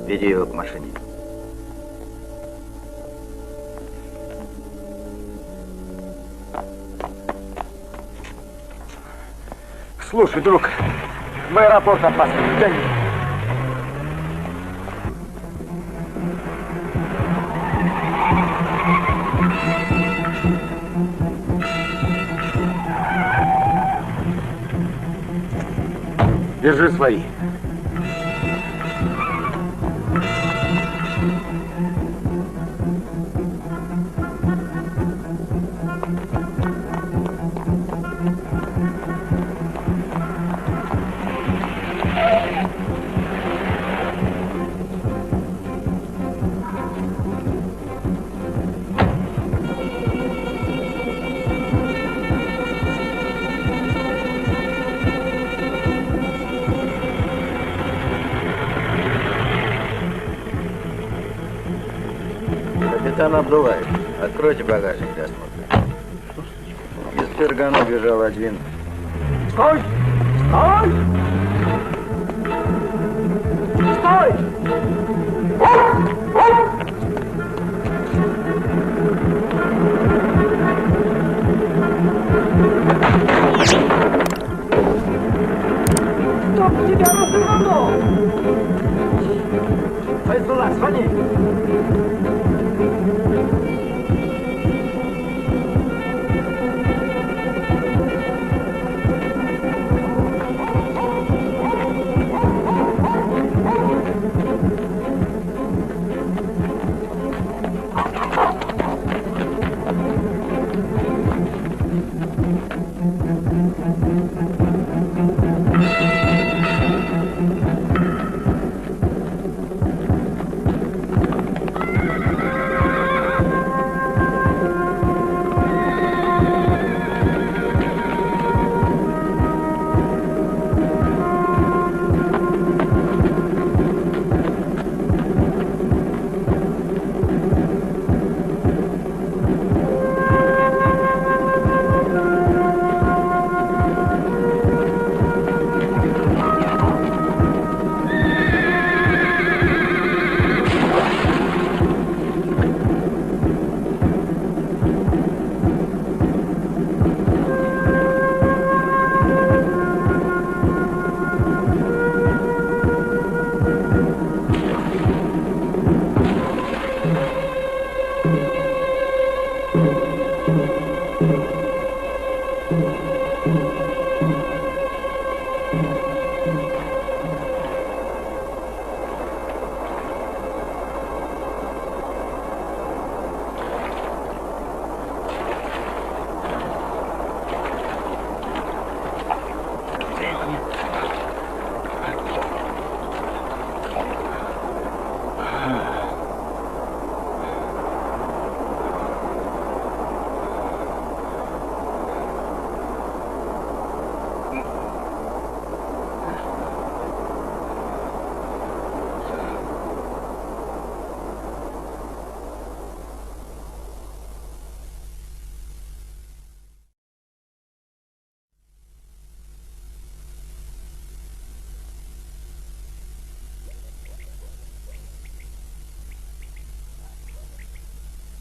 Веди его к машине. Слушай, друг, в аэропорт опасно. Гони. Держи свои. Капитан Абдулаев, откройте багажник для осмотра. Из Фергана бежал один. Стой! Стой! Стой! Чтоб тебя развернул! Файзулла, звони!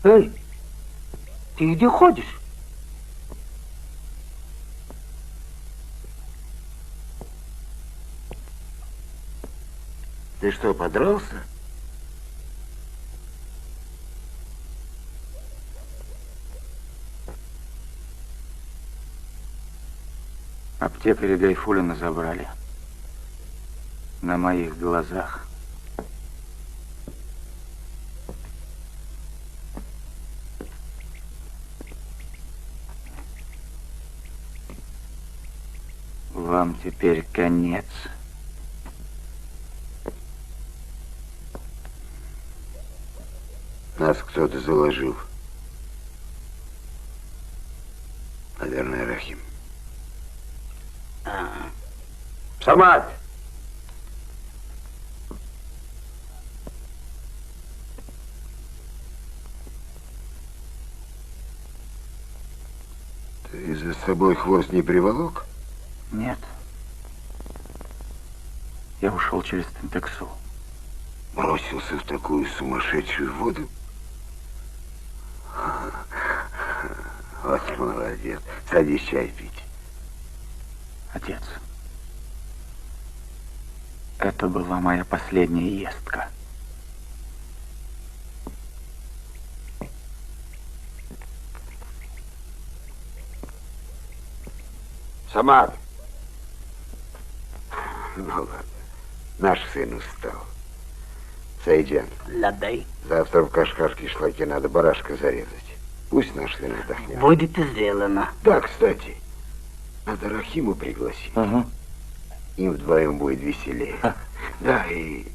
Эй, ты где ходишь? Ты что, подрался? Аптекаря Гайфуллина забрали. На моих глазах. Вам теперь конец. Нас кто-то заложил. Наверное, Рахим. Самат! Ты за собой хвост не приволок? Нет. Я ушел через Тентексу. бросился в такую сумасшедшую воду? Вот молодец. Садись чай пить. Отец, это была моя последняя ездка. Самар. Ну ладно. Наш сын устал. Сайджан, Ладай. завтра в Кашкар-Кишлаке надо барашка зарезать. Пусть наш сын отдохнет. Будет сделано. Да, кстати, надо Рахиму пригласить. Им вдвоем будет веселее. Да, и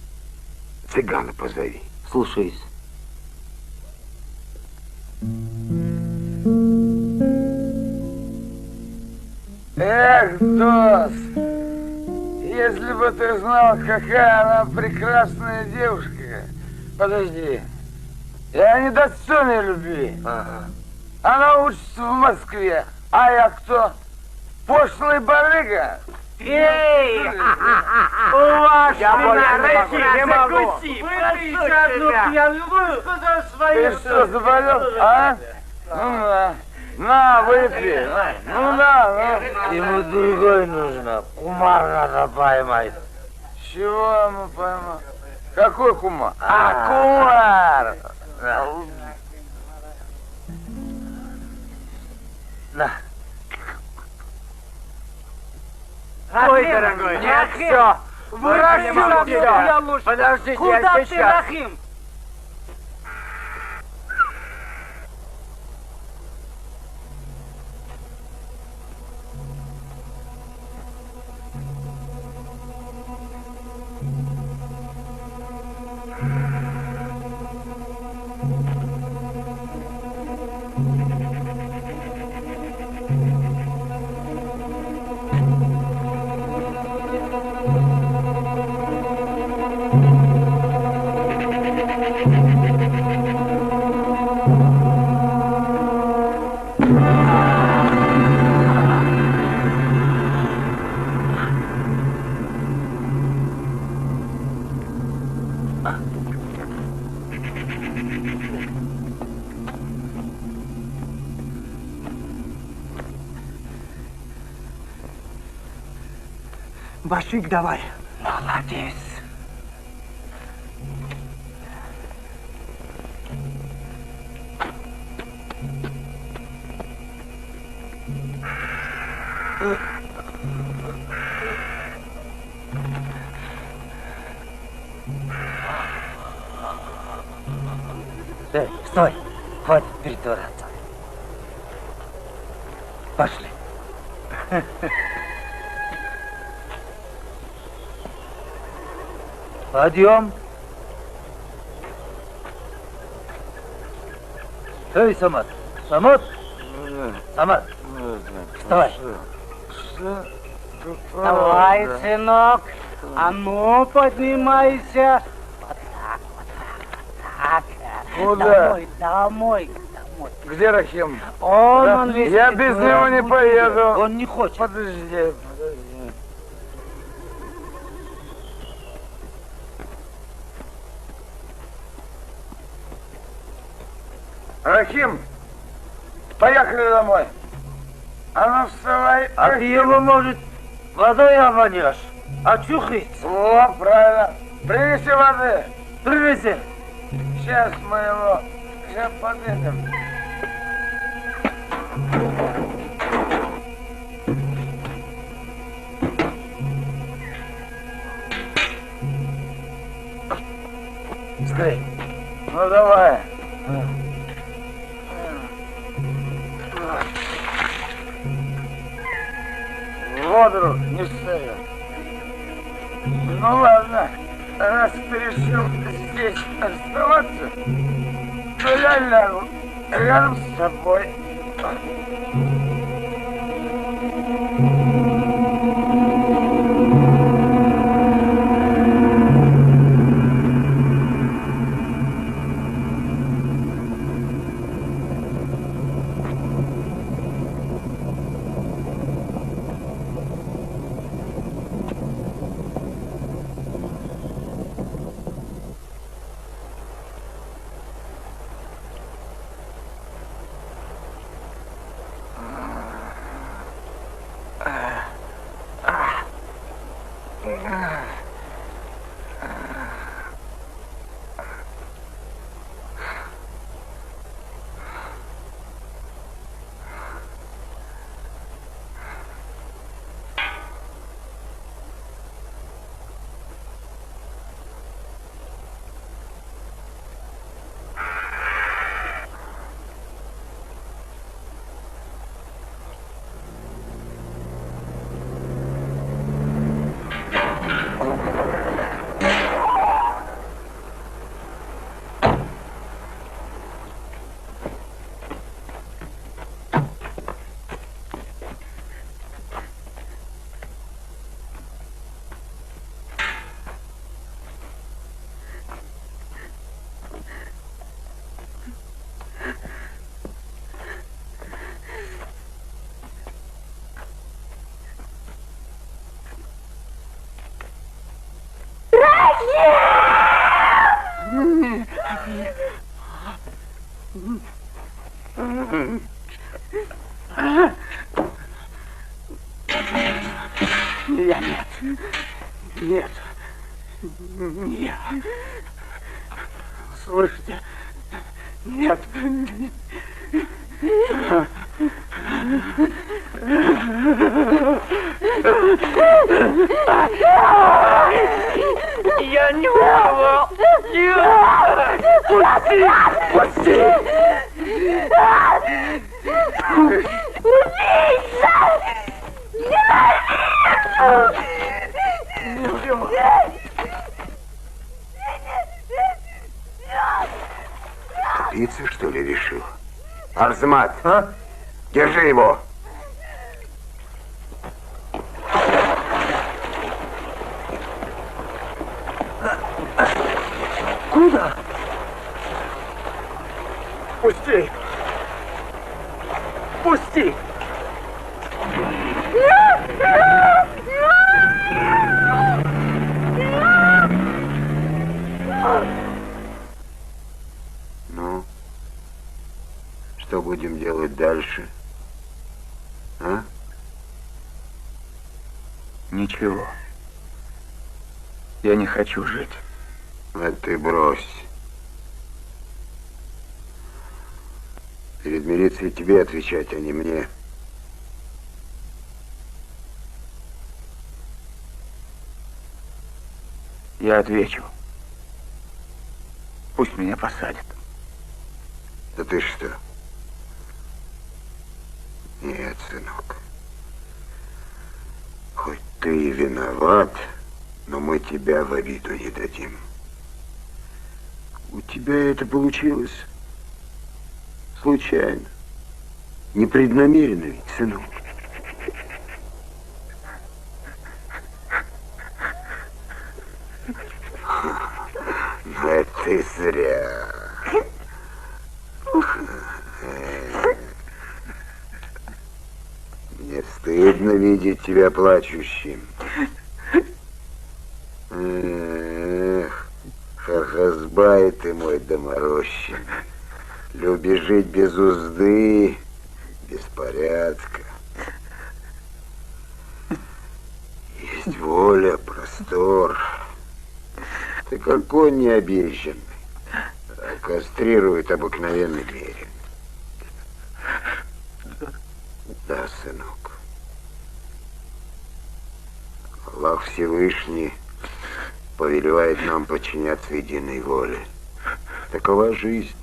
цыгана позови. Слушаюсь. Эх, Дос, если бы ты знал, какая она прекрасная девушка. Подожди, я недостойный любви. Она учится в Москве, а я кто? Пошлый барыга. Эй! У вас не могу. Выпейте одну пьяную, сказал Ты свою. что, заболел, а? Ну на, на, выпей. Ну на. Ему другой нужно. Кумар надо поймать. Чего ему поймал? Какой кумар? Кумар! На. Ой, дорогой, Нет, все. Бросил все. Подождите, куда ты, Рахим? Башик давай. Молодец. Стой, хватит притворяться. Пошли. Подъем. Эй, Самат. Самат. Самат. Вставай. Давай, сынок. А ну, поднимайся. Вот так, вот так, вот так. Куда? Домой, домой, домой. Где Рахим? Он весь... Я без него не поеду. Он не хочет. Подожди. Рахим, поехали домой. А ну вставай. А ты его, может, водой обводишь? Очухается. О, правильно. Принеси воды. Привези. Сейчас мы его... Сейчас подъедем. Скорей. Ну давай. Вот, друг, не встает. Ну ладно, раз ты решил здесь оставаться, то я лягу рядом с тобой. Нет. Нет. Слышите? Нет. Я не воровал. Пусти! Тупица, что ли, решил? Арзмат, держи его. Куда? Пусти! Пусти! Ну, что будем делать дальше? А? Ничего. Я не хочу жить. А ты брось. Перед милицией тебе отвечать, а не мне. Я отвечу. Пусть меня посадят. Да ты что? Нет, сынок. Хоть ты и виноват, но мы тебя в обиду не дадим. У тебя это получилось случайно. Непреднамеренно ведь, сынок. Но это ты зря. Мне стыдно видеть тебя плачущим. Эх, Хархазбай ты мой доморощенный. Любишь жить без узды, без порядка. Есть воля, простор. Ты как конь необъезженный, а кастрирует обыкновенный берег. Да, сынок. Аллах Всевышний повелевает нам подчиняться единой воле. Такова жизнь.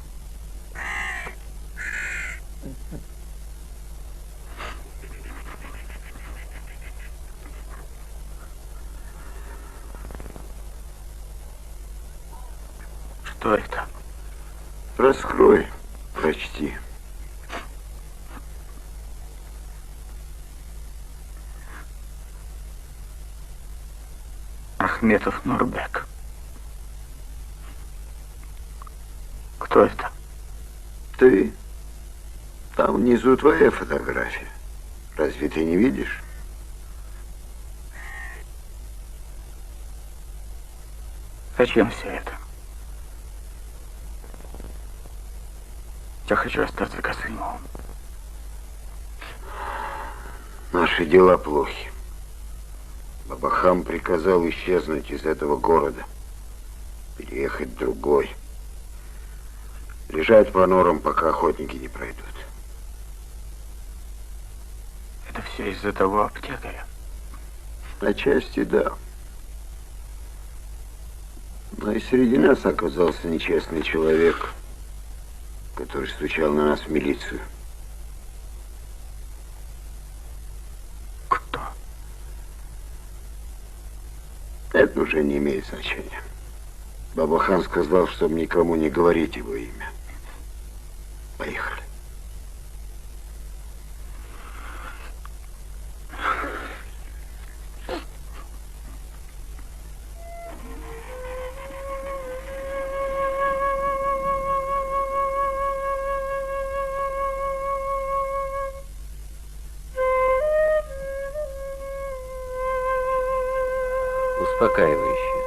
Что это? Раскрой, прочти. Ахметов Нурбек. Кто это? Ты. Там внизу твоя фотография. Разве ты не видишь? Зачем все это? Я хочу остаться Касымовым. Наши дела плохи. Бабахан приказал исчезнуть из этого города, переехать в другой. Лежать по норам, пока охотники не пройдут. Это все из-за того аптекаря. Отчасти да. Но и среди нас оказался нечестный человек, который стучал на нас в милицию. Кто? Это уже не имеет значения. Бабахан сказал, чтобы никому не говорить его имя. Поехали. Успокаивающе.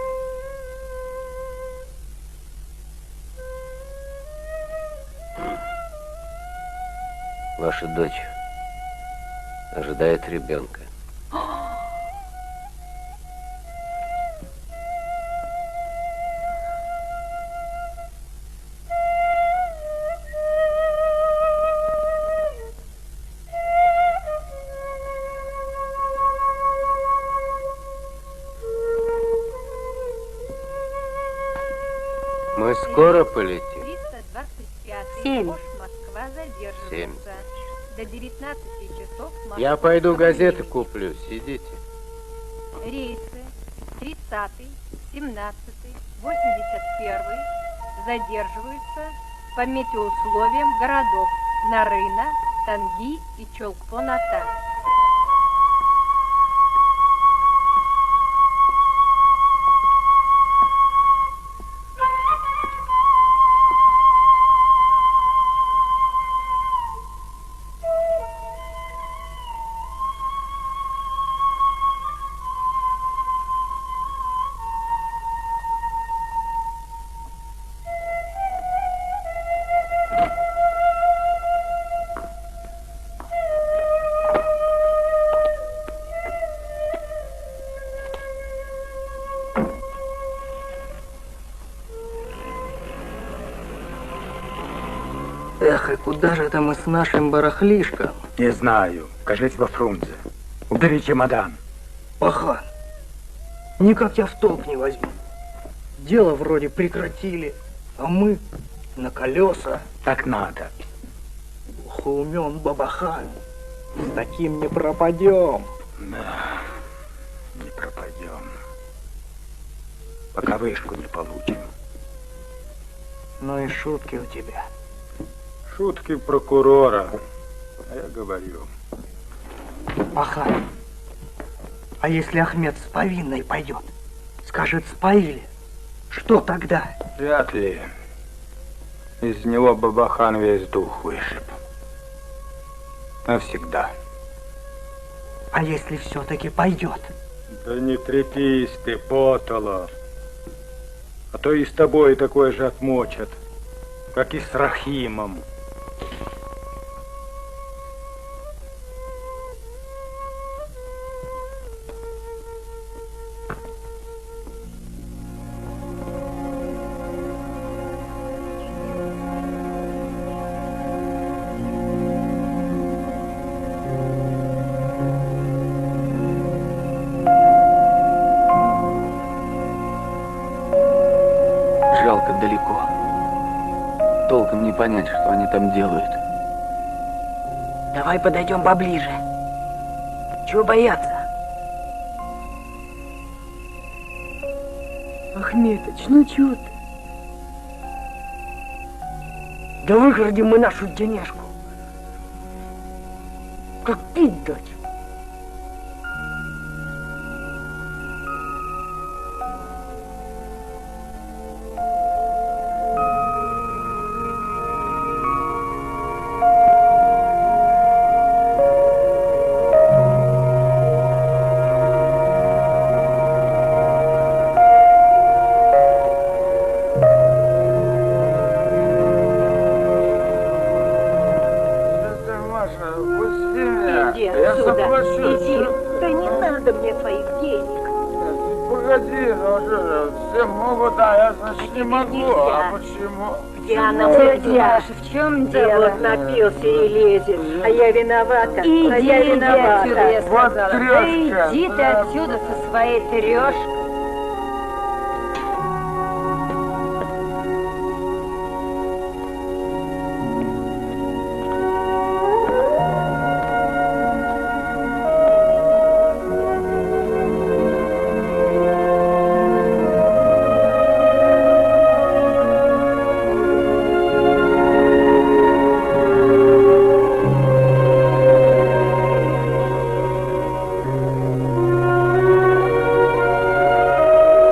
Ваша дочь ожидает ребенка. Мы скоро полетим. 325 7. Москва задерживается. 7. До 19 часов Москва. Я пойду газеты куплю. Сидите. Рейсы 30, 17, 81 задерживаются по метеоусловиям городов Нарына, Танги и Чолкпон-Ата. Эх, и куда же это мы с нашим барахлишком? Не знаю. Кажись во Фрунзе. Убери чемодан. Пахан, никак я в толк не возьму. Дело вроде прекратили, а мы на колеса. Так надо. Ух, умен Бабахан. С таким не пропадем. Да, не пропадем. Пока вышку не получим. Ну и шутки у тебя. Шутки прокурора. А я говорю. Пахан, а если Ахмед с повинной пойдет? Скажет, споили. Что тогда? Вряд ли. Из него Бабахан весь дух вышиб. Навсегда. А если все-таки пойдет? Да не трепись ты, Потоло. А то и с тобой такое же отмочат, как и с Рахимом. Жалко далеко. Толком не понять, что они там делают. Давай подойдем поближе. Чего бояться? Ахметыч, ну чего ты? Да выгородим мы нашу денежку. Как пить дать? погоди, ну что же, все могут, а я, значит, не могу. А почему? Диана, Даша, в чем дело? Вот напился и лезет. А я виновата. Иди, а я виновата. отсюда, я Вот сказала. трёшка. Да иди ты отсюда со своей трешкой.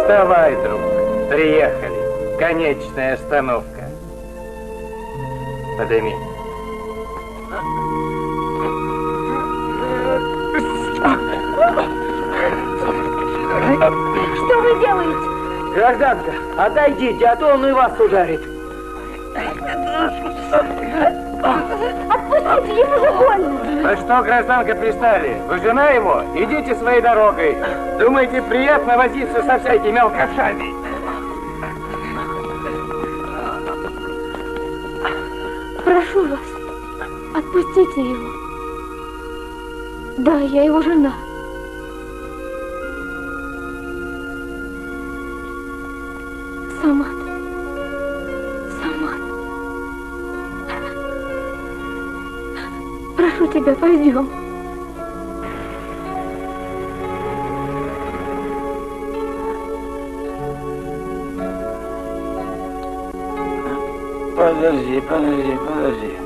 Вставай, друг. Приехали. Конечная остановка. Подойми. Что вы делаете? Гражданка, отойдите, а то он и вас ударит. Отпустите, ему же больно. Ну что, гражданка, пристали? Вы жена его? Идите своей дорогой. Думаете, приятно возиться со всякими алкашами? Прошу вас, отпустите его. Да, я его жена. Самат. Самат. Прошу тебя, пойдем. Подожди, подожди, подожди.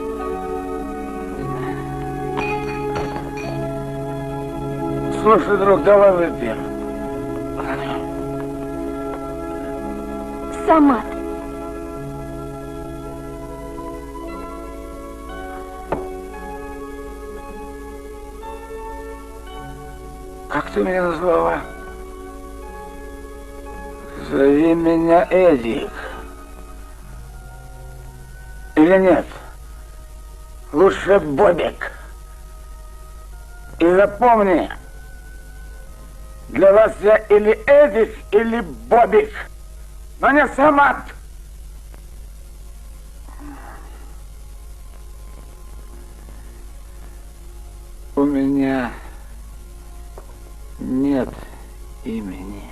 Слушай, друг, давай выпьем. Самат. Как ты меня назвала? Зови меня Эдик. Или нет? Лучше Бобик. И запомни, для вас я или Эдик, или Бобик, но не Самат. У меня нет имени.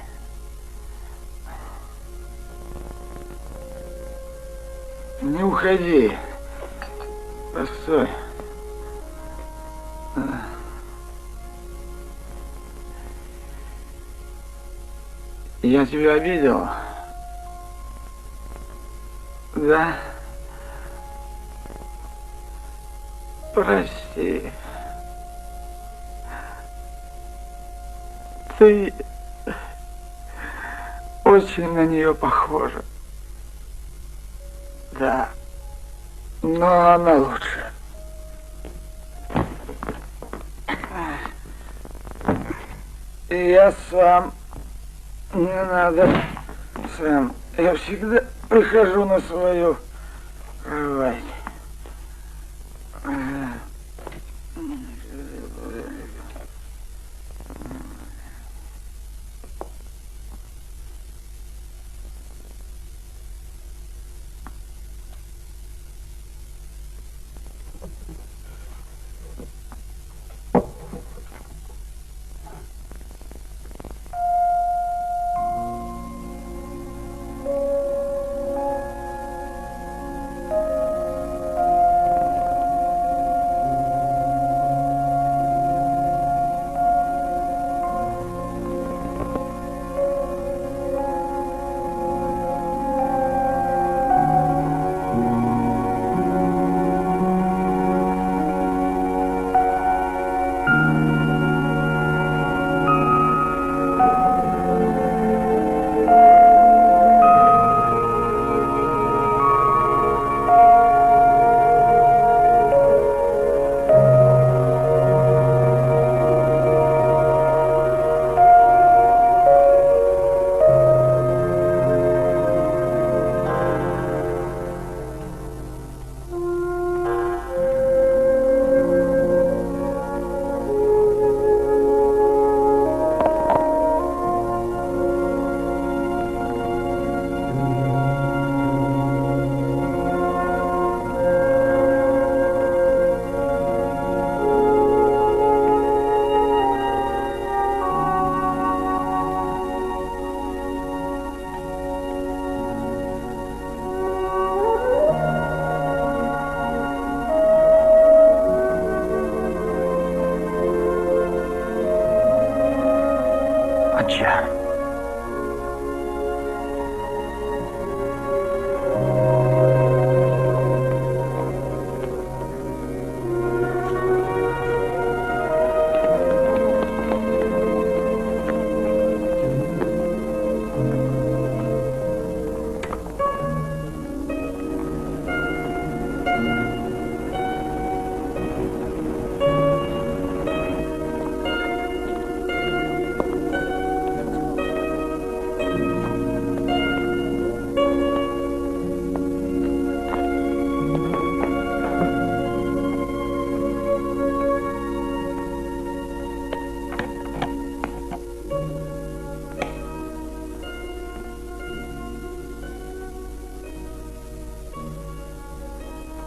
Не уходи. Постой. Я тебя обидел? Да? Прости. Ты очень на нее похожа. Да. Но она лучше. И я сам. Не надо сам. Я всегда прихожу на свою кровать.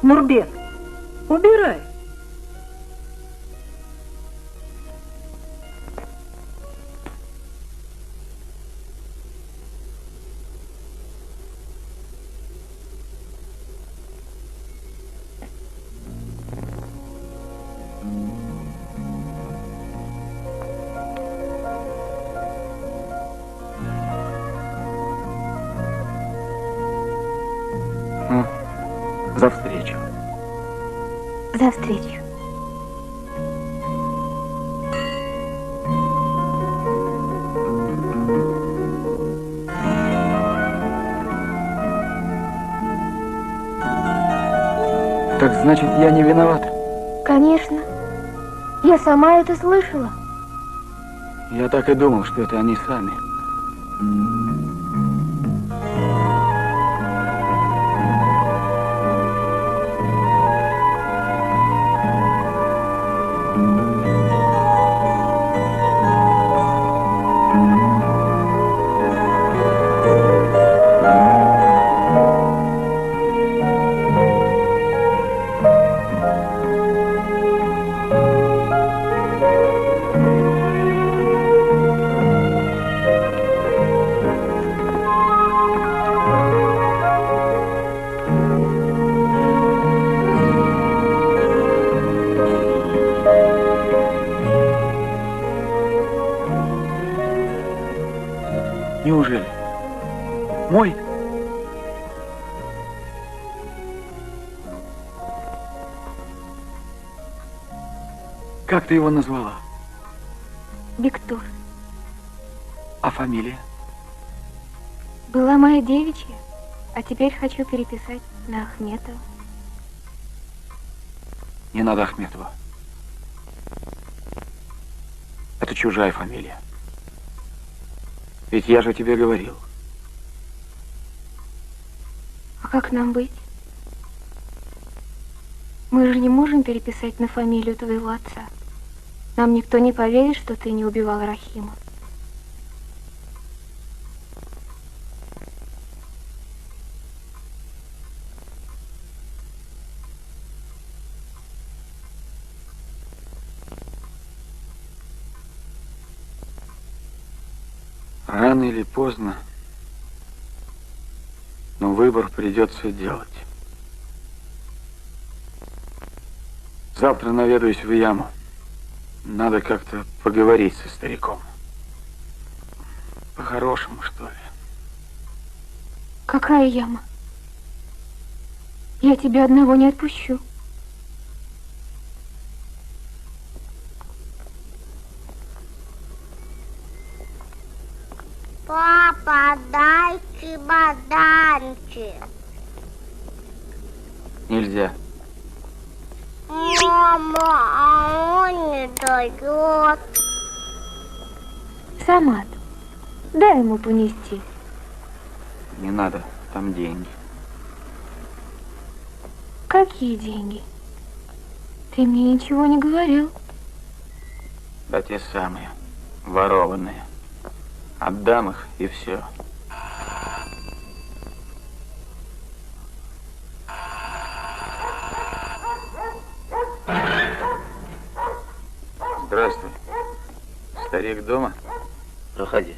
Нурбек, убирай. За встречу. За встречу. Так значит, я не виноват? Конечно. Я сама это слышала. Я так и думал, что это они сами. Неужели? Мой? Как ты его назвала? Виктор. А фамилия? Была моя девичья, а теперь хочу переписать на Ахметова. Не надо Ахметова. Это чужая фамилия. Ведь я же тебе говорил. А как нам быть? Мы же не можем переписать на фамилию твоего отца. Нам никто не поверит, что ты не убивал Рахима. Рано или поздно, но выбор придется делать. Завтра наведаюсь в яму. Надо как-то поговорить со стариком. По-хорошему, что ли. Какая яма? Я тебя одного не отпущу. Папа, дай чемоданчик. Нельзя. Мама, а он не дает. Самат, дай ему понести. Не надо, там деньги. Какие деньги? Ты мне ничего не говорил. Да те самые, ворованные. Отдам их, и все. Здравствуй. Старик дома? Проходи.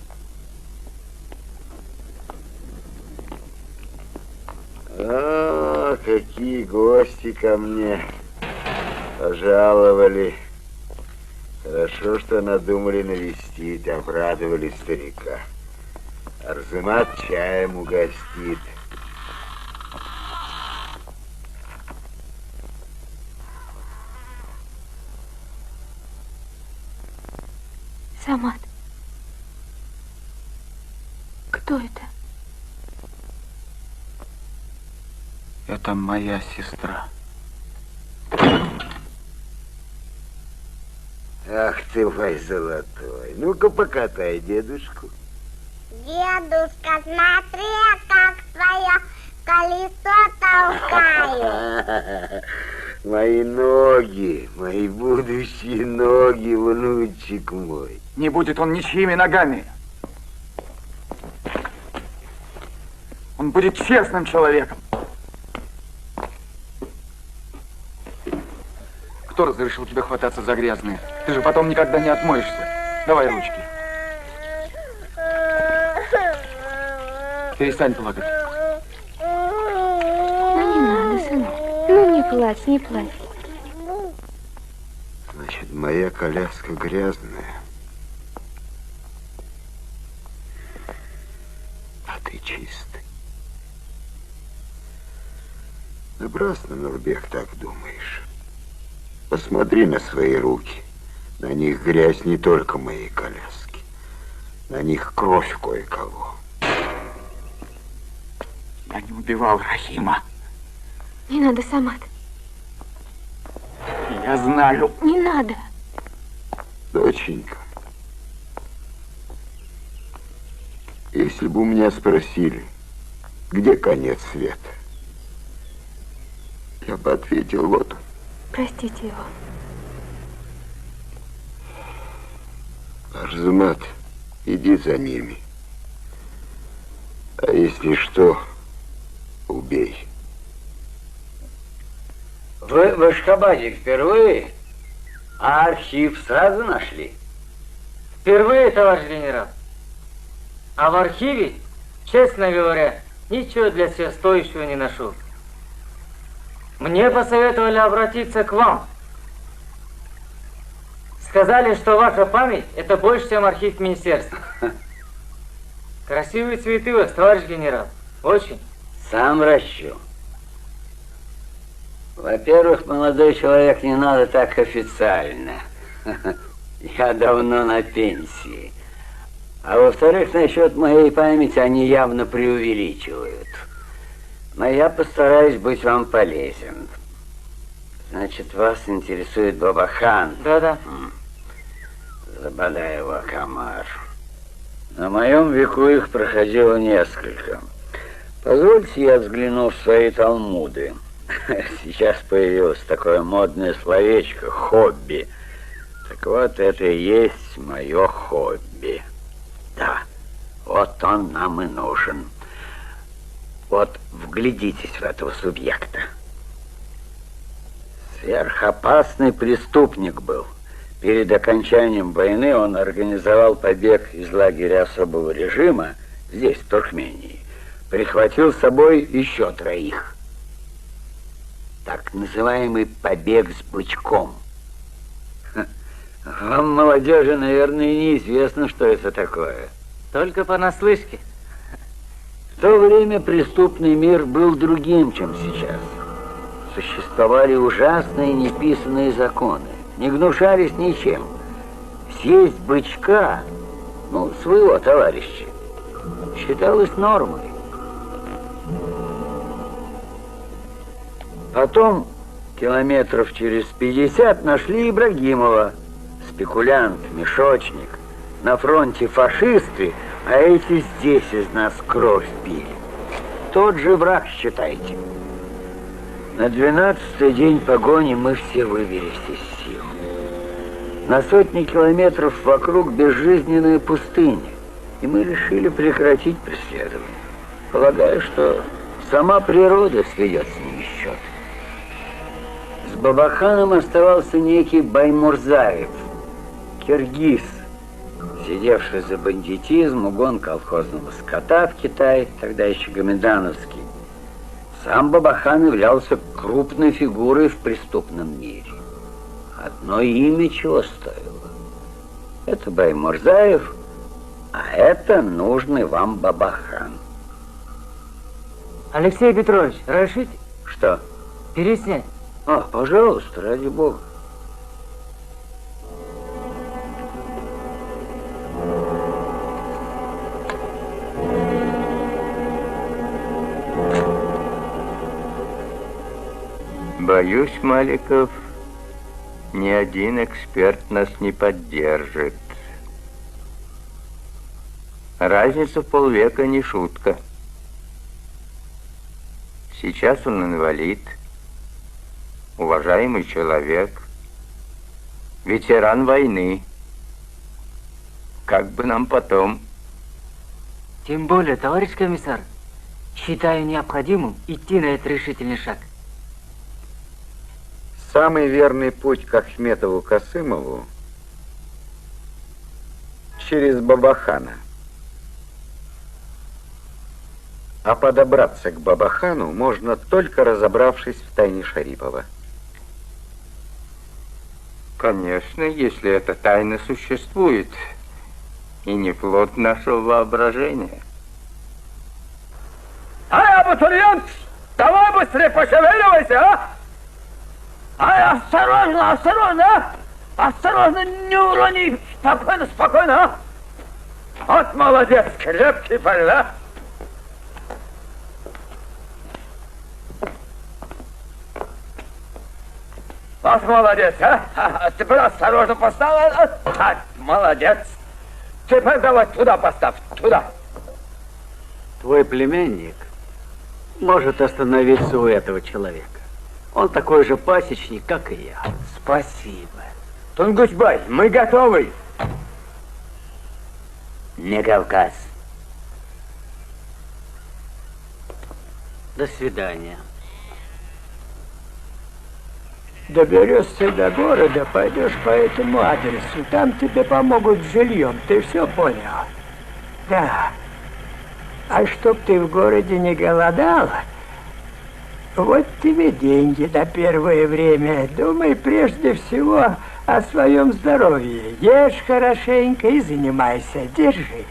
Какие гости ко мне пожаловали. Хорошо, что надумали навестить, обрадовали старика. Арзамат чаем угостит. Самат, кто это? Это моя сестра. Ах ты мой золотой. Ну-ка покатай дедушку. Дедушка, смотри, как твое колесо толкаю. Мои ноги, мои будущие ноги, внучек мой. Не будет он ничьими ногами. Он будет честным человеком. Кто разрешил тебе хвататься за грязные? Ты же потом никогда не отмоешься. Давай ручки. Перестань плакать. Ну, не надо, сынок. Ну, не плачь, не плачь. Значит, моя коляска грязная. А ты чистый. Напрасно, Нурбек, так думаешь. Посмотри на свои руки. На них грязь не только моей коляски. На них кровь кое-кого. Я не убивал Рахима. Не надо, Самат. Я знаю. Не надо. Доченька, если бы у меня спросили, где конец света, я бы ответил, вот он. Простите его. Арзумат, иди за ними. А если что, убей. Вы в Ашхабаде впервые, а архив сразу нашли? Впервые, товарищ генерал. А в архиве, честно говоря, ничего для себя стоящего не нашел. Мне посоветовали обратиться к вам. Сказали, что ваша память – это больше, чем архив министерства. Красивые цветы у вас, товарищ генерал. Очень. Сам ращу. Во-первых, молодой человек, не надо так официально. Я давно на пенсии. А во-вторых, насчет моей памяти они явно преувеличивают. Но я постараюсь быть вам полезен. Значит, вас интересует Бабахан? Да-да. Забадаева комар. На моем веку их проходило несколько. Позвольте, я взгляну в свои талмуды. Сейчас появилось такое модное словечко «хобби». Так вот, это и есть мое хобби. Да, вот он нам и нужен. Вот вглядитесь в этого субъекта. Сверхопасный преступник был. Перед окончанием войны он организовал побег из лагеря особого режима здесь, в Туркмении. Прихватил с собой еще 3. Так называемый побег с бычком. Вам, молодежи, наверное, неизвестно, что это такое. Только понаслышке. В то время преступный мир был другим, чем сейчас. Существовали ужасные неписанные законы. Не гнушались ничем. Съесть бычка, ну, своего товарища, считалось нормой. Потом, километров через 50, нашли Ибрагимова. Спекулянт, мешочник. На фронте фашисты, а эти здесь из нас кровь пили. Тот же враг, считайте. На 12-й день погони мы все выбились из сил. На сотни километров вокруг безжизненная пустыня, и мы решили прекратить преследование. Полагаю, что сама природа сведет с ними счет. С Бабаханом оставался некий Баймурзаев, киргиз, сидевший за бандитизм, угон колхозного скота в Китае, тогда еще гоминдановский. Сам Бабахан являлся крупной фигурой в преступном мире. Одно имя чего стоило. Это Баймурзаев, а это нужный вам Бабахан. Алексей Петрович, разрешите? Что? Переснять. А, пожалуйста, ради бога. Боюсь, Маликов, ни один эксперт нас не поддержит. Разница в полвека не шутка. Сейчас он инвалид, уважаемый человек, ветеран войны. Как бы нам потом... Тем более, товарищ комиссар, считаю необходимым идти на этот решительный шаг. Самый верный путь к Ахметову Касымову через Бабахана. А подобраться к Бабахану можно только разобравшись в тайне Шарипова. Конечно, если эта тайна существует и не плод нашего воображения. Ай, абитуриент, давай быстрее пошевеливайся, а! Ай, осторожно, осторожно, а! Осторожно, не урони, спокойно, спокойно, а! Вот молодец, крепкий парень, а! Вот молодец, а! Теперь осторожно поставь, а! Молодец! Теперь давай туда поставь, туда! Твой племянник может остановиться у этого человека. Он такой же пасечник, как и я. Спасибо. Тунгусбай, мы готовы. Не Кавказ. До свидания. Доберешься до города, пойдешь по этому адресу. Там тебе помогут с жильем. Ты все понял? Да. А чтоб ты в городе не голодал, вот тебе деньги на первое время. Думай прежде всего о своем здоровье. Ешь хорошенько и занимайся. Держи.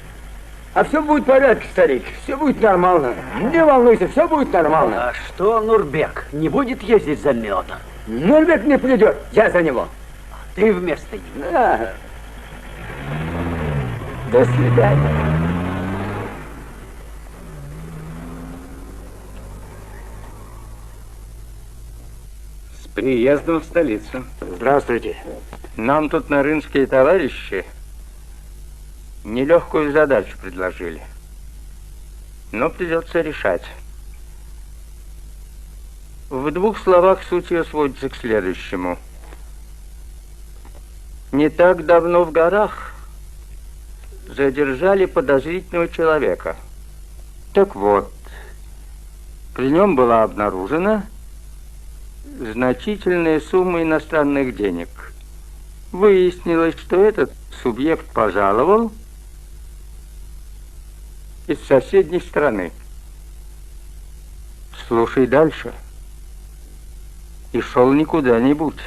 А все будет в порядке, старик. Все будет нормально. Не волнуйся, все будет нормально. А что Нурбек не будет ездить за медом? Нурбек не придет, я за него. Ты вместо него. Да. До свидания. С приездом в столицу. Здравствуйте. Нам тут нарынские товарищи нелегкую задачу предложили. Но придется решать. В двух словах суть ее сводится к следующему. Не так давно в горах задержали подозрительного человека. Так вот, при нем была обнаружена значительная сумма иностранных денег. Выяснилось, что этот субъект пожаловал из соседней страны. Слушай дальше. И шел не куда-нибудь,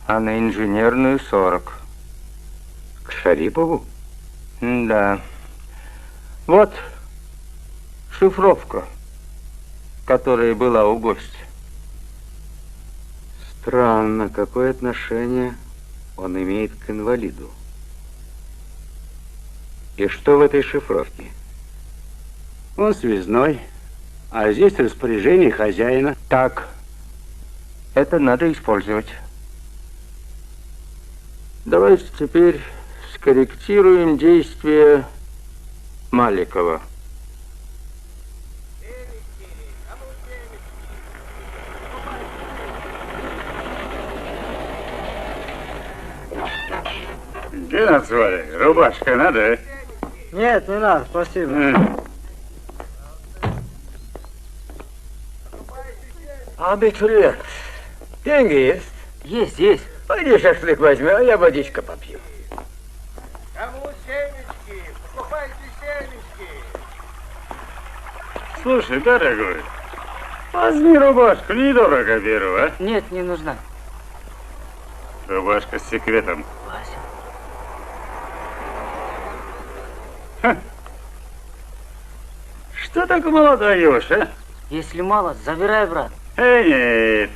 а на инженерную 40. К Шарипову? Да. Вот шифровка, которая была у гостя. Странно, какое отношение он имеет к инвалиду. И что в этой шифровке? Он связной, а здесь распоряжение хозяина. Так, это надо использовать. Давайте теперь скорректируем действия Маликова. Где нас звали? Рубашка надо? Нет, не надо, спасибо. Абитуриент, деньги есть? Есть, есть. Пойди шашлык возьми, а я водичка попью. Кому семечки? Покупайте семечки. Слушай, дорогой, возьми рубашку, недорого беру, а? Нет, не нужна. Рубашка с секретом. Вася. Ха. Что так мало даешь, а? Если мало, забирай, брат. Нет.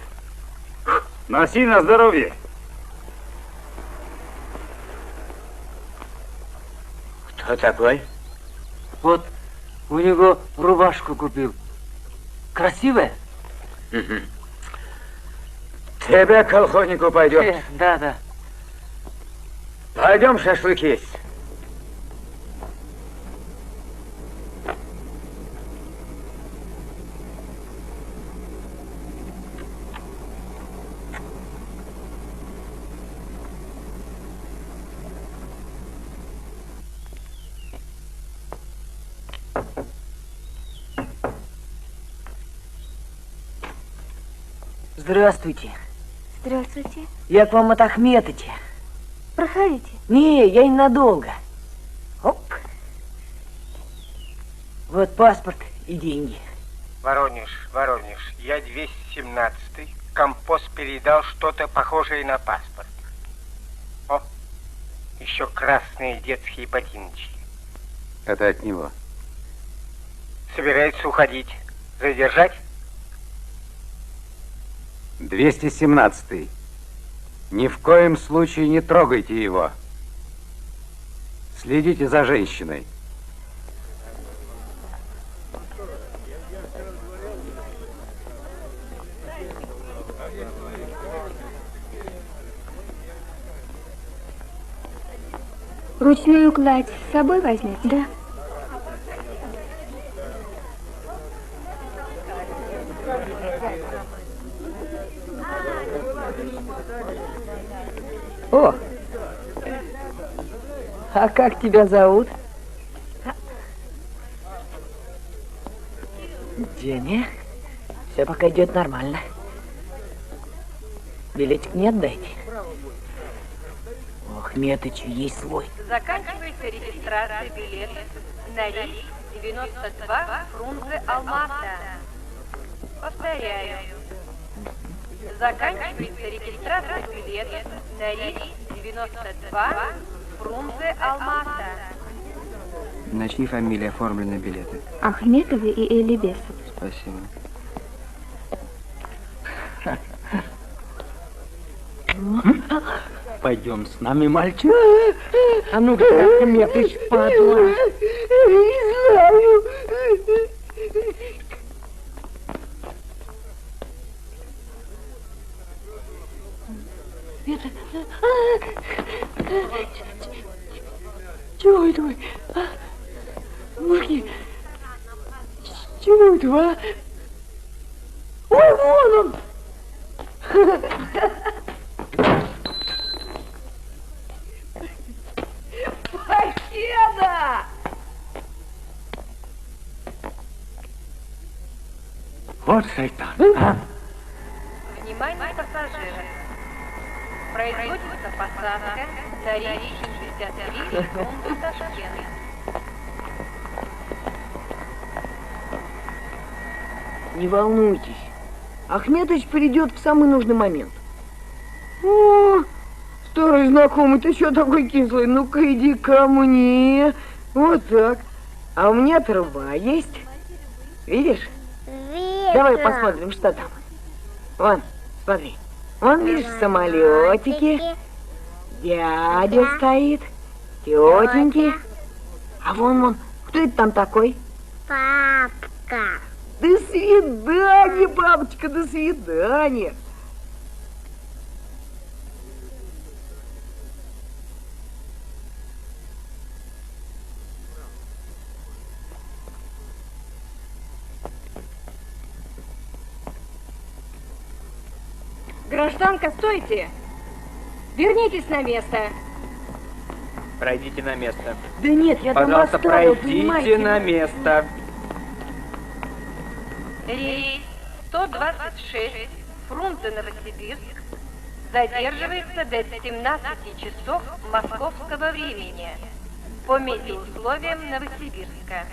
Носи на здоровье. Кто такой? Вот у него рубашку купил. Красивая? Тебе, колхознику, пойдет. Да, да. Пойдем шашлык есть. Здравствуйте. Здравствуйте. Я к вам от Ахметыча. Проходите. Не, я ненадолго. Оп. Вот паспорт и деньги. Воронеж, я 217-й. Компост передал что-то похожее на паспорт. О, еще красные детские ботиночки. Это от него. Собирается уходить. Задержать? 217-й. Ни в коем случае не трогайте его. Следите за женщиной. Ручную кладь с собой возьмете? Да. О! А как тебя зовут? Деня. Все пока идет нормально. Билетик не отдайте. Ох, Метычу есть свой. Заканчивается регистрация билета на рейс 92 Фрунзе Алмата. Повторяю. Заканчивается регистрация билета на рейс 92 Фрунзе Алмата. На чьи фамилии оформлены билеты? Ахметовы и Элибесов. Спасибо. Пойдем с нами, мальчик. А ну-ка, Ахметыч, падла. Не знаю. Это... Чего это вы? Мужики, чего это вы, а? Ой, вон он! Покеда! Вот шайтан, а? Внимание, пассажиры. Производится посадка на рейс 63 Фрунзе Ташкент. Не волнуйтесь. Ахметыч придет в самый нужный момент. О, старый знакомый, ты что такой кислый? Ну-ка иди ко мне. Вот так. А у меня труба есть. Видишь? Вижу. Давай посмотрим, что там. Вон, смотри. Вон, видишь, самолетики. Дядя стоит. Тетеньки. А вон, кто это там такой? Папка. До свидания, папочка, до свидания. Гражданка, стойте! Вернитесь на место. Пройдите на место. Да нет, я там Пожалуйста, оставил, пройдите понимаете? на место. Рейс 126 Фрунзе Новосибирск задерживается до 17 часов московского времени по метеоусловиям Новосибирска.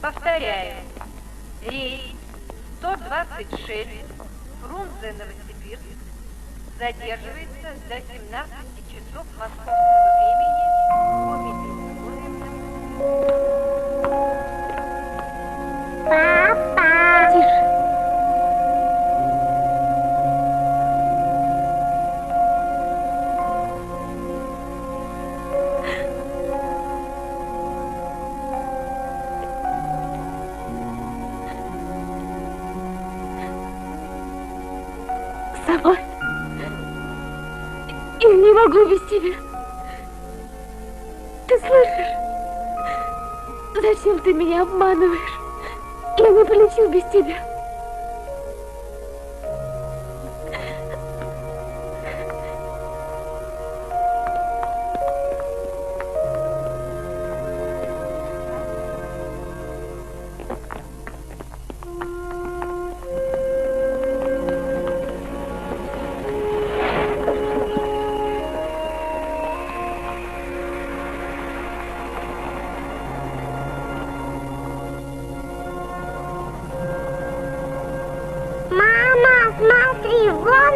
Повторяю. Рейс 126 Фрунзе Новосибирск задерживается до 17 часов московского времени по метеоусловиям. Папа. Тише. Сама. Я не могу без тебя. Ты слышишь? Зачем ты меня обманываешь? Я не полечу без тебя.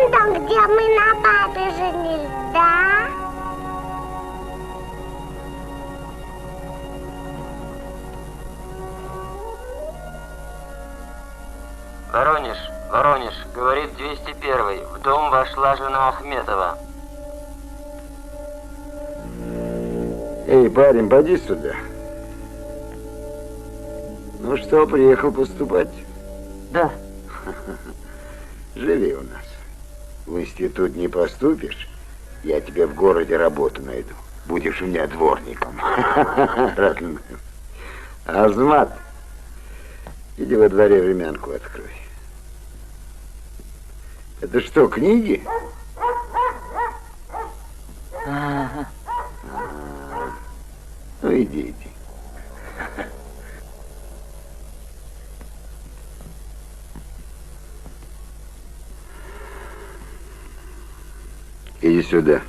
Вон там, где мы на папе женились, да? Воронеж, Воронеж, говорит 201. В дом вошла жена Ахметова. Эй, парень, поди сюда. Ну что, приехал поступать? Да. Живи у нас. В институт не поступишь, я тебе в городе работу найду. Будешь у меня дворником. Родной. Азмат, иди во дворе времянку открой. Это что, книги? Ага. Ну иди, иди. Иди сюда.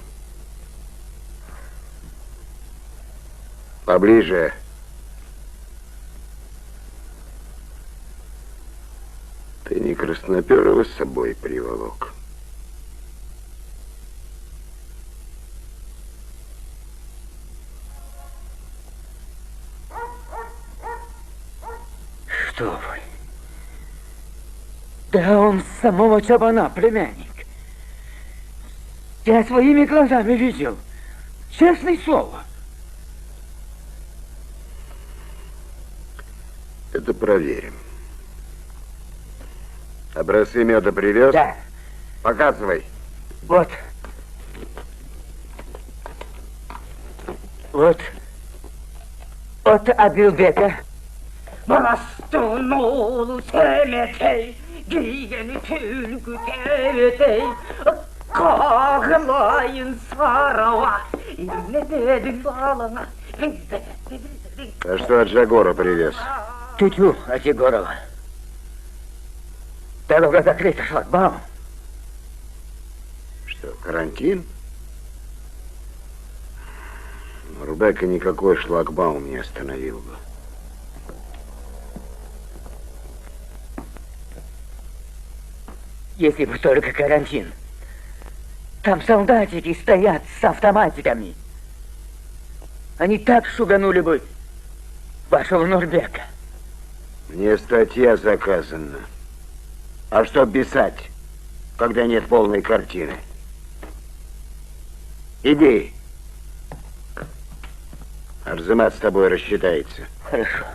Поближе. Ты не Красноперова с собой приволок? Что вы? Да он самого Чабана, племянник. Я своими глазами видел. Честное слово. Это проверим. Образцы меда привез? Да. Показывай. Вот. Вот. От Абилбека. Monastunulu temetey, giyeni tülgü temetey. Kağlayın sarava, ne dedin balına. А что от Жагора привез? Тютю от Егорова. Дорога закрыта, шлагбаум. Что, карантин? Рубека никакой шлагбаум не остановил бы. Если бы только карантин. Там солдатики стоят с автоматиками. Они так шуганули бы вашего Нурбека. Мне статья заказана. А что писать, когда нет полной картины? Иди. Арзамат с тобой рассчитается. Хорошо.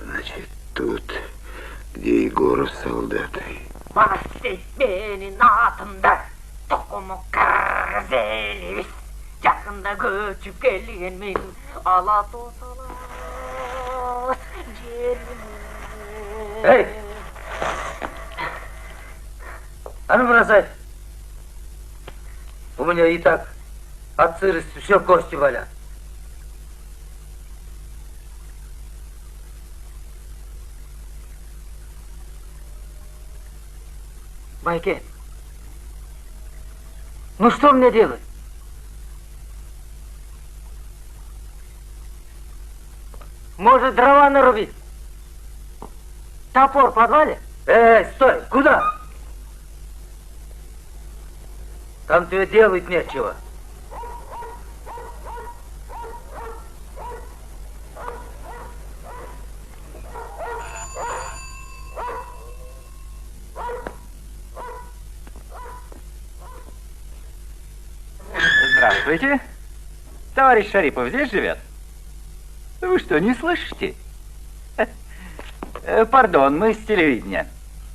Значит, тут, где Егоров с солдатой. Bahsetmenin altında tokumu karazelimiz. Yakında göçüp gelin Alatosalas Эй! А ну бросай! У меня и так от сырости все кости болят. Байке, ну что мне делать? Может, дрова нарубить? Топор в подвале? Стой! Куда? Там тебе делать нечего. Здравствуйте. Товарищ Шарипов здесь живет? Вы что, не слышите? Пардон, мы с телевидения.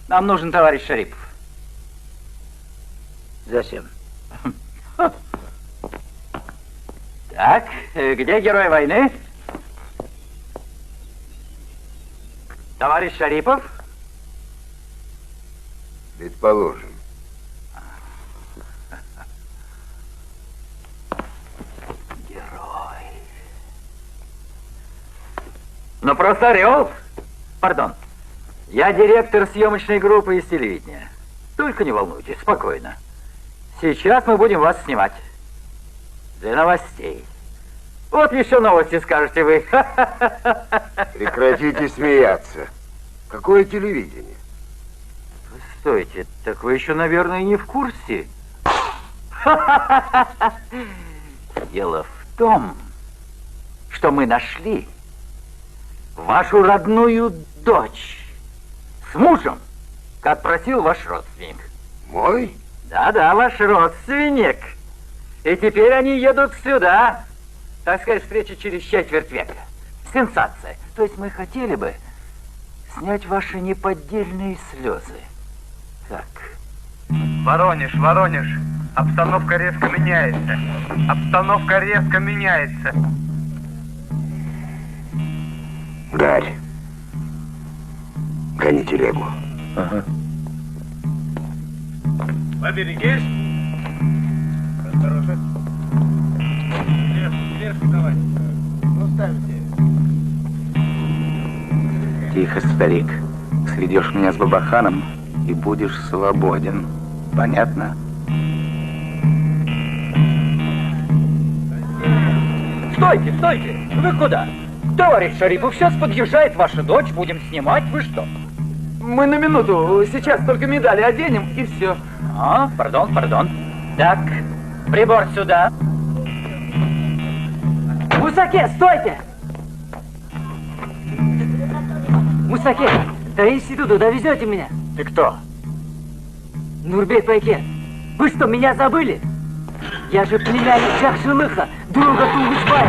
Нам нужен товарищ Шарипов. Зачем? Так, где герой войны? Товарищ Шарипов? Предположим. Ну, просто орел. Пардон. Я директор съемочной группы из телевидения. Только не волнуйтесь, спокойно. Сейчас мы будем вас снимать. Для новостей. Вот еще новости скажете вы. Прекратите смеяться. Какое телевидение? Стойте, так вы еще, наверное, не в курсе. Дело в том, что мы нашли вашу родную дочь с мужем, как просил ваш родственник. Мой? Да-да, ваш родственник. И теперь они едут сюда. Так сказать, встреча через четверть века. Сенсация. То есть мы хотели бы снять ваши неподдельные слезы. Так. Воронеж, Воронеж, обстановка резко меняется. Обстановка резко меняется. Гарь, гони телегу. Ага. Поберегись. Осторожно. Вверх, давай. Ну, ставьте. Тихо, старик. Сведешь меня с Бабаханом и будешь свободен. Понятно? Стойте, стойте! Вы куда? Товарищ Шарипов, сейчас подъезжает ваша дочь, будем снимать. Вы что? Мы на минуту. Сейчас только медали оденем и все. А, пардон, пардон. Так, прибор сюда. Мусаке, стойте! Мусаке, до института довезете меня? Ты кто? Нурбек Байке, вы что, меня забыли? Я же племянник Джахшилыха, друга Тунгусбая.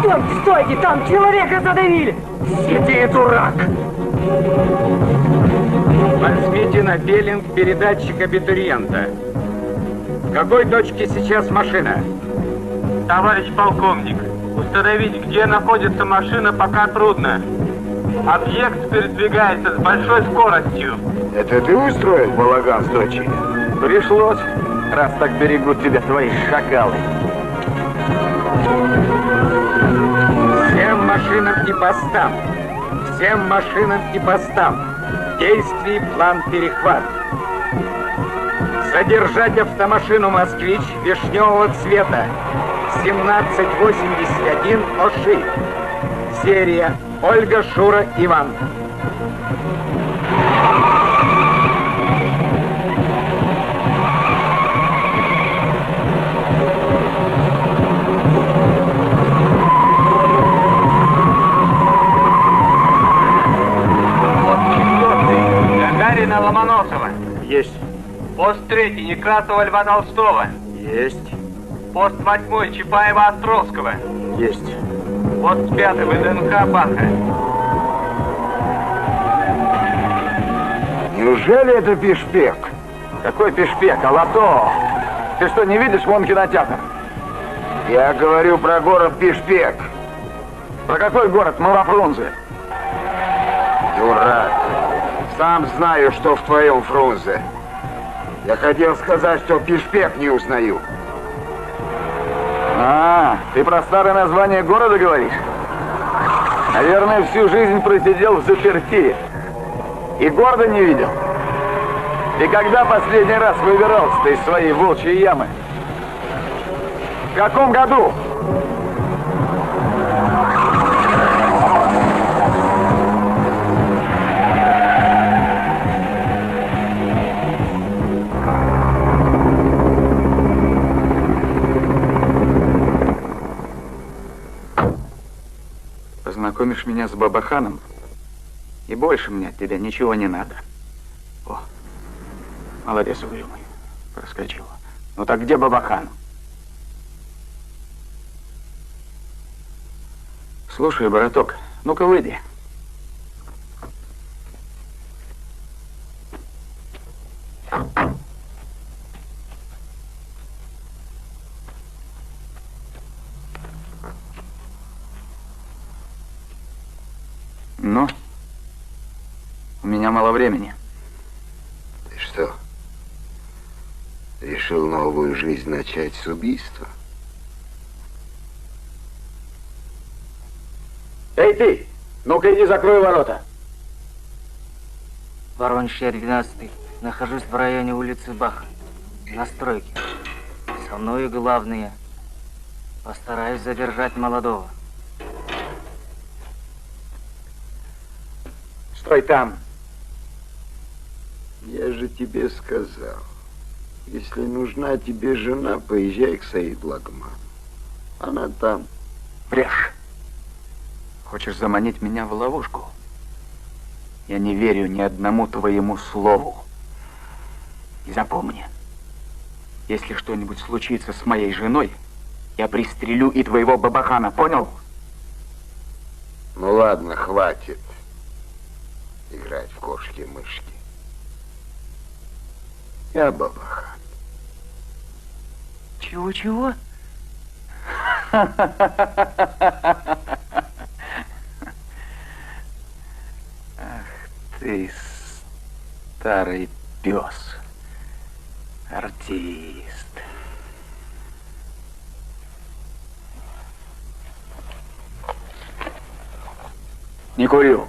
Стойте, стойте, там человека задавили! Сиди, дурак! Возьмите на пеленг передатчик абитуриента. В какой точке сейчас машина? Товарищ полковник, установить, где находится машина, пока трудно. Объект передвигается с большой скоростью. Это ты устроил балаган с дочерью? Пришлось, раз так берегут тебя твои шакалы. Всем машинам и постам! Всем машинам и постам! В действии план перехват. Задержать автомашину «Москвич» вишневого цвета 1781 ОШИ. Серия Ольга, Шура, Иван. Гагарина, Ломоносова. Есть. Пост 3 Некрасова, Льва Толстого. Есть. Пост 8 Чапаева, Островского. Есть. Пост 5 ВДНХ, Баха. Неужели это Пишпек? Какой Пишпек? Алато! Ты что, не видишь, вон кинотеатр? Я говорю про город Пишпек. Про какой город? Мы во Фрунзе. Дурак. Сам знаю, что в твоем Фрунзе. Я хотел сказать, что Пишпек не узнаю. А, ты про старое название города говоришь? Наверное, всю жизнь просидел в заперти. И города не видел. И когда последний раз выбирался-то из своей волчьей ямы? В каком году? Познакомишь меня с Бабаханом, и больше мне от тебя ничего не надо. О, молодец, угрюмый. Проскочил. Ну так где Бабахан? Слушай, браток, ну-ка выйди. Ну, у меня мало времени. Ты что, решил новую жизнь начать с убийства? Эй ты! Ну-ка иди закрой ворота. Воронеж, я 12-й. Нахожусь в районе улицы Баха. На стройке. Со мною главные. Постараюсь задержать молодого. Стой там. Я же тебе сказал, если нужна тебе жена, поезжай к Саиду Лагману. Она там. Врешь. Хочешь заманить меня в ловушку? Я не верю ни одному твоему слову. И запомни, если что-нибудь случится с моей женой, я пристрелю и твоего бабахана, понял? Ну ладно, хватит играть в кошки-мышки. Я бабахан. Чего-чего? Ты старый пес, артист. Не курю.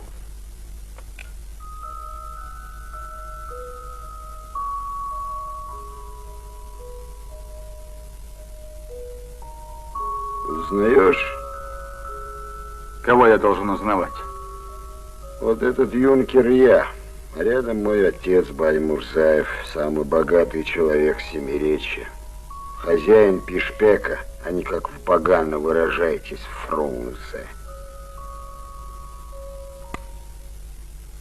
Узнаешь? Кого я должен узнавать? Вот этот юнкер я. А рядом мой отец Баймурзаев, самый богатый человек Семиречья. Хозяин Пишпека, а не как в погано выражаетесь, фрунзе.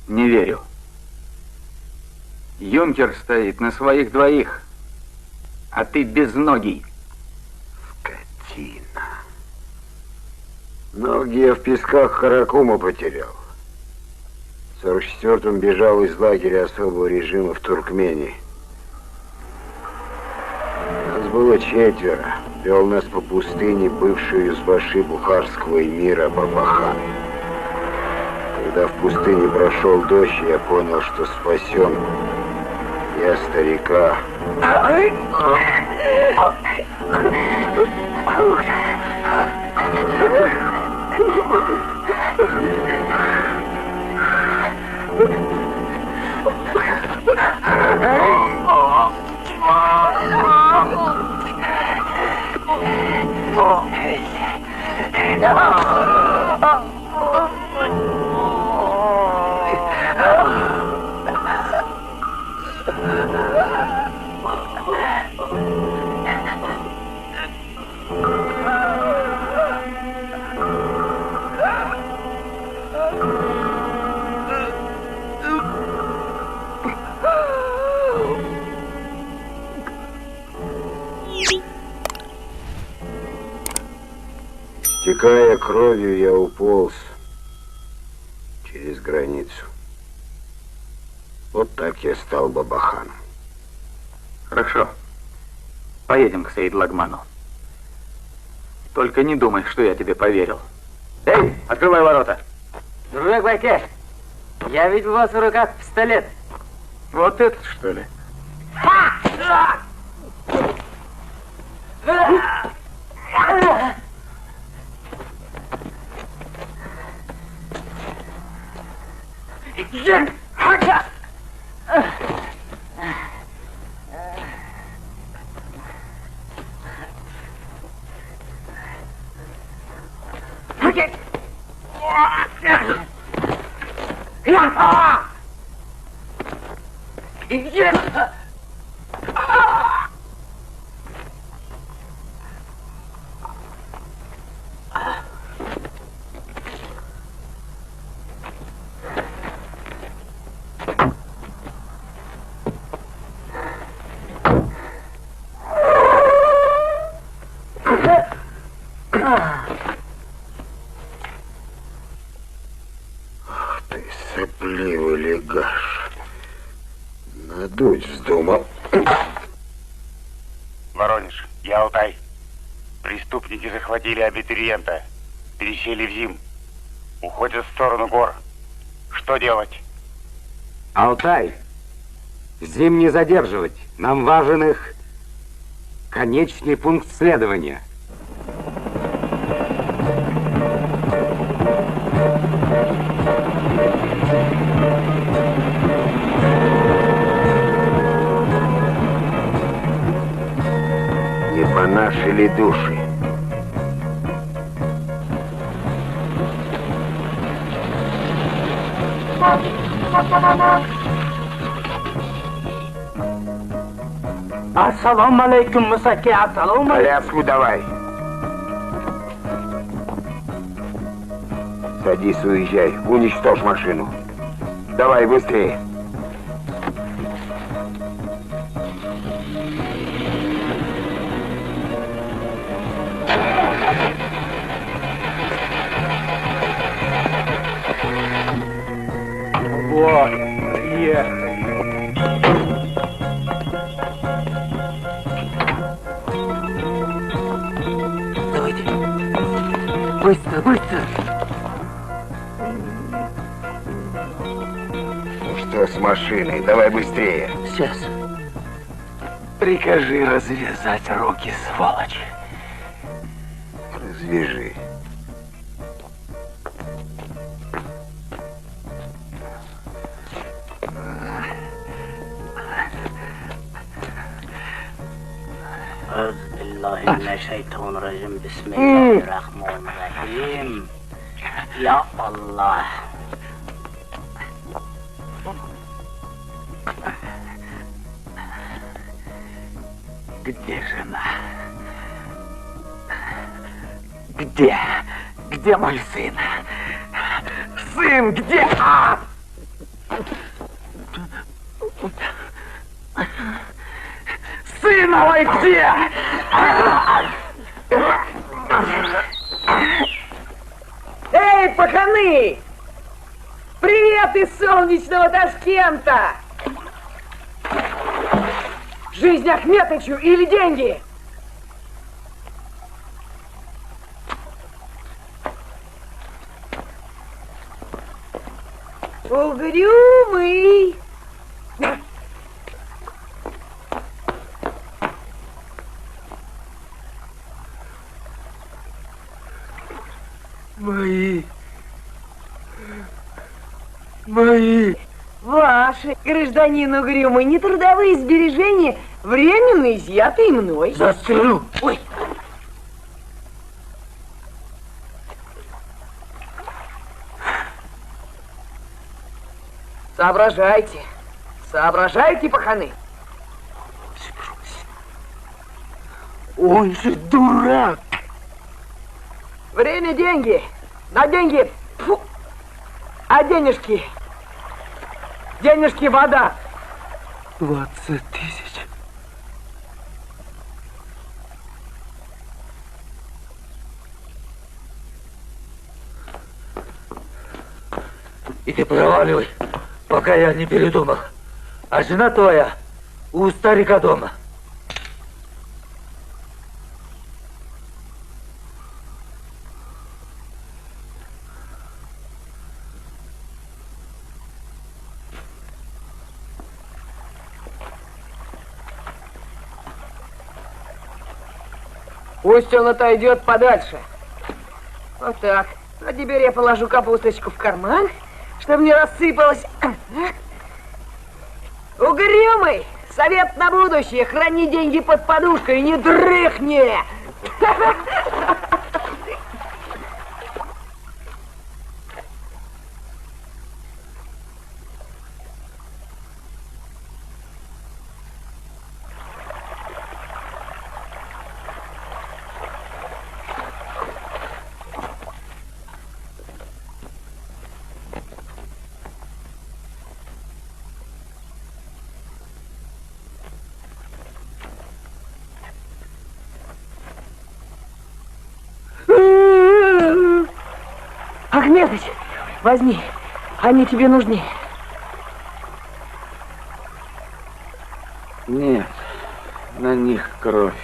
Не верю. Юнкер стоит на своих двоих, а ты безногий. Скотина. Ноги я в песках Харакума потерял. В 44-м бежал из лагеря особого режима в Туркмении. Нас было 4. Вел нас по пустыне бывшую юзбаши бухарского эмира Бабахан. Когда в пустыне прошел дождь, я понял, что спасен. Я старика. Стекая кровью, я уполз через границу. Вот так я стал Бабаханом. Хорошо. Поедем к Саиду Лагману. Только не думай, что я тебе поверил. Эй, открывай ворота. Дружок Байкеш, я видел у вас в руках пистолет. Вот этот, что ли? Ты сопливый легаш. Надуть вздумал. Воронеж, я Алтай. Преступники захватили абитуриента. Пересели в Зим. Уходят в сторону гор. Что делать? Алтай, Зим не задерживать. Нам важен их Конечный пункт следования. Не по нашей ли душе? Ассаламу алейкум, Мусаки, ассаламу алейкум. Коляску давай. Садись, уезжай. Уничтожь машину. Давай, быстрее. Вот, приехали. Давайте. Быстро, быстро. Ну что с машиной? Давай быстрее. Сейчас. Прикажи развязать руки, сволочь. Развяжи. أعوذ بالله من الشيطان الرجيم بسم الله الرحمن الرحيم يا الله Где жена? Где? Где мой сын? Сын, где? Сына мой где? Эй, паханы! Привет из солнечного Ташкента! Жизнь Ахметычу или деньги? Угрюмый! Мои. Ваши, гражданин Угрюмый, нетрудовые сбережения временно изъятые мной. Застрелю. Ой. Соображайте. Соображайте, паханы. Он же дурак. Время — деньги. На деньги. Фу. А денежки? Денежки — вода. 20 тысяч. И ты проваливай, пока я не передумал. А жена твоя у старика дома. Пусть он отойдет подальше. Вот так. А теперь я положу капусточку в карман, чтобы не рассыпалась. Угрюмый! Совет на будущее. Храни деньги под подушкой и не дрыхни! Ахметыч, возьми, они тебе нужны. Нет, на них кровь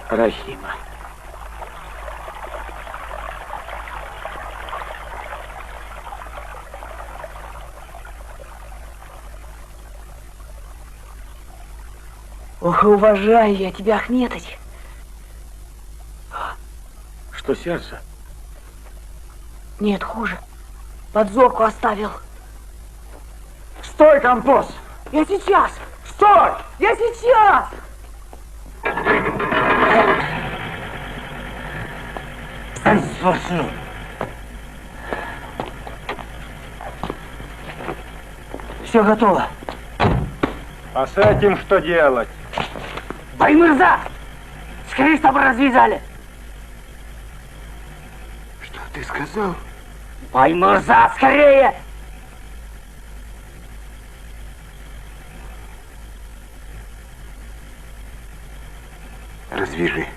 Рахима. Ох, уважаю я тебя, Ахметыч. Что, сердце? Нет, хуже. Подзорку оставил. Стой, композ! Я сейчас! Стой! Я сейчас! Все готово. А с этим что делать? Баймырза! Скорее, чтобы развязали. Что ты сказал? Баймырза, скорее! Развяжи.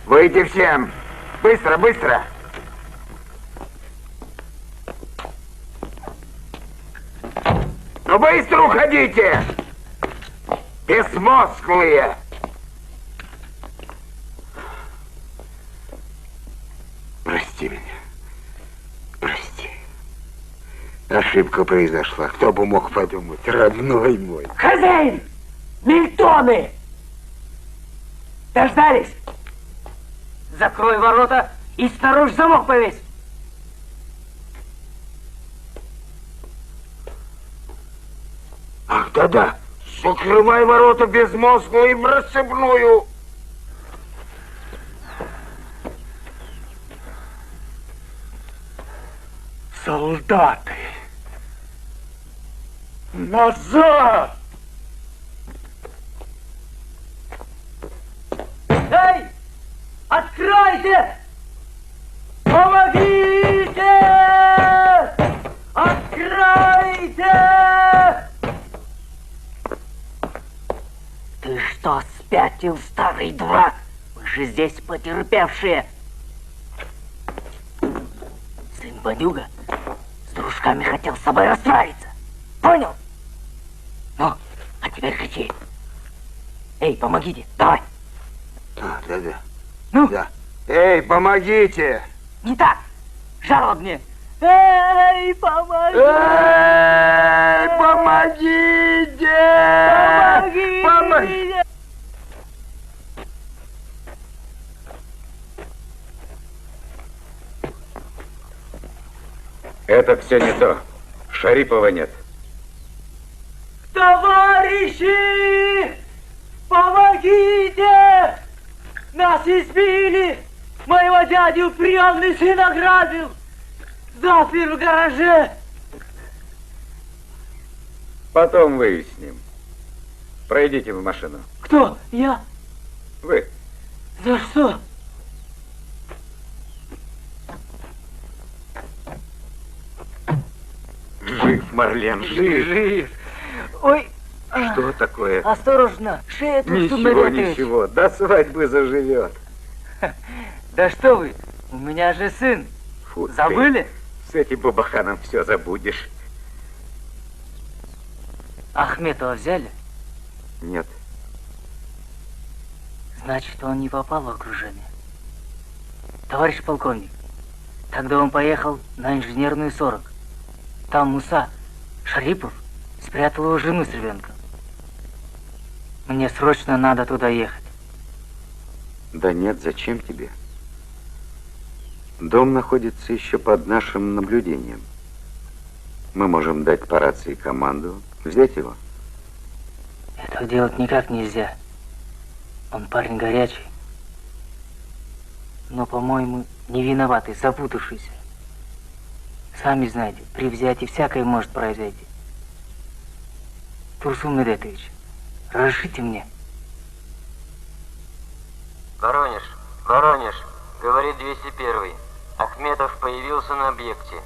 Выйти всем! Быстро, быстро! Ну быстро уходите! Безмозглые! Прости меня. Прости. Ошибка произошла. Кто бы мог подумать, родной мой. Хозяин! Мильтоны! Дождались? Закрой ворота и снаружи замок повесь. Ах, да-да! Закрывай ворота безмозглые в рассыпную! Солдаты! Назад! Эй! Откройте! Помогите! Откройте! Ты что, спятил, старый дурак? Вы же здесь потерпевшие. Сын Бандюга с дружками хотел с собой расправиться. Понял? Ну, а теперь кричи. Эй, помогите, давай. А, да-да. Ну? Да. Эй, помогите! Не так! Жалобнее! Эй, помогите! Эй, помогите! Помогите! Это все не то. Шарипова нет. Товарищи! Помогите! Нас избили! Моего дядю приемный сын ограбил! Запер в гараже! Потом выясним. Пройдите в машину. Кто? Я? Вы. За что? Жив, Марлен, жив. Жив. Ой. Что такое? Осторожно, шея тут Ничего, ничего, до свадьбы заживет. Да что вы, у меня же сын. Фу, забыли? Ты с этим бабаханом все забудешь. Ахметова взяли? Нет. Значит, он не попал в окружение. Товарищ полковник, тогда он поехал на инженерную 40. Там Муса Шарипов спрятал его жену с ребенком. Мне срочно надо туда ехать. Да нет, зачем тебе? Дом находится еще под нашим наблюдением. Мы можем дать по рации команду, взять его. Этого делать никак нельзя. Он парень горячий. Но, по-моему, не виноватый, запутавшийся. Сами знаете, при взятии всякое может произойти. Турсун Медетович, разрешите мне? Воронеж, Воронеж, говорит 201-й. Ахметов появился на объекте.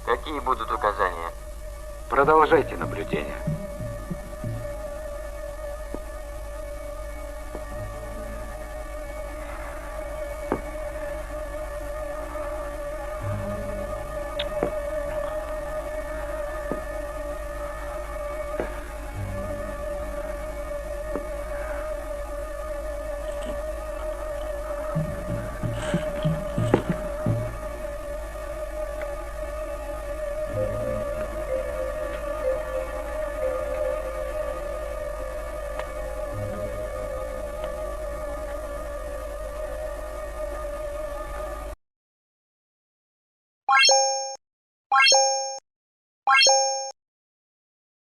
Какие будут указания? Продолжайте наблюдение. you